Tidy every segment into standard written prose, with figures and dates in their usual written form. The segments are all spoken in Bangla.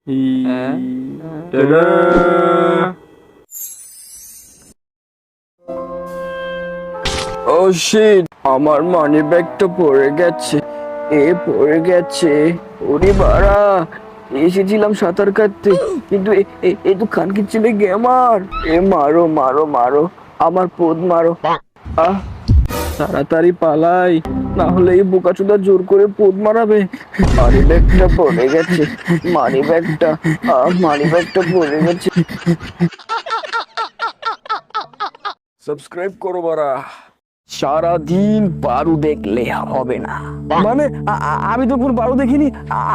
ও শিট, আমার মানি ব্যাগটা পড়ে গেছে। পড়ে গেছে। ওরে বাড়া, এসেছিলাম সাঁতার কাটতে, কিন্তু এ তো খানকির ছেলে গেমার। মারো মারো মারো, আমার পোদ মারো। আহ, তাড়াতাড়ি পালাই, না হলে এই বোকাচোদা জোর করে পোদ মারাবে। মানি ব্যাগটা পড়ে গেছে, মানি ব্যাগটা, মানি ব্যাগটা পড়ে গেছে। সাবস্ক্রাইব করো বারা। সারাদিন পারু দেখলে হবে না। মানে আমি তো কোনো পারু দেখিনি,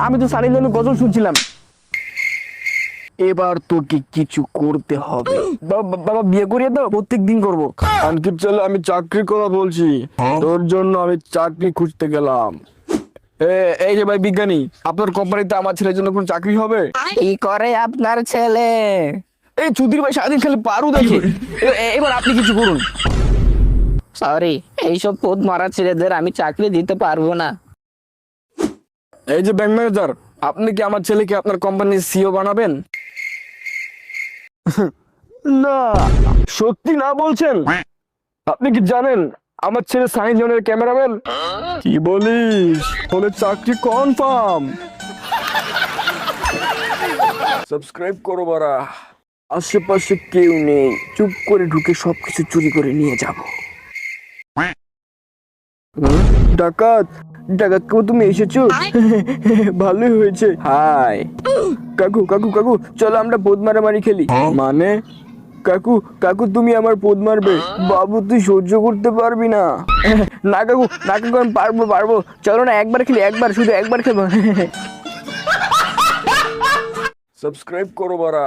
আমি তো সানি লিওনের গজল শুনছিলাম। এবার তোকে কিছু করতে হবে। বাবা বিয়ে করিয়ে দাও, প্রত্যেক দিন করবো। আনকিপ চলে, আমি চাকরি করা বলছি, তোর জন্য আমি চাকরি খুঁজতে গেলাম। এই যে ভাই বিজ্ঞানী, আপনার কোম্পানিতে আমার ছেলের জন্য কোন চাকরি হবে? কি করে আপনার ছেলে? এই চুদির ভাই সারাদিন খালি পারু দেখে। এবার আপনি কিছু করুন। সরি, এইসব পোদ মারা ছেলেদের আমি চাকরি দিতে পারবো না। এই যে ব্যাংক ম্যানেজার, আপনি কি আমার ছেলেকে আপনার কোম্পানির সিও বানাবেন? না, সত্যি না বলছেন? আপনি কি জানেন আমার ছেলে সানি লিওনের ক্যামেরাম্যান? কি বলিস? হলে চাকরি কনফার্ম। সাবস্ক্রাইব করো বারা। আশেপাশে কেউ নেই, চুপ করে ঢুকে সবকিছু চুরি করে নিয়ে যাব। ডাকাত, ডাকাত কাকু তুমি এসেছো? ভালোই হয়েছে। হাই কাকু, কাকু কাকু চলো আমরা পোদ মারামারি খেলি। মানে কাকু, কাকু তুমি আমার পোদ মারবে? বাবু তুই সহ্য করতে পারবি না। না কাকু, না কাকু আমি পারবো পারবো, চলো না একবার খেলি, একবার, শুধু একবার খেলবো। সাবস্ক্রাইব করো বারা।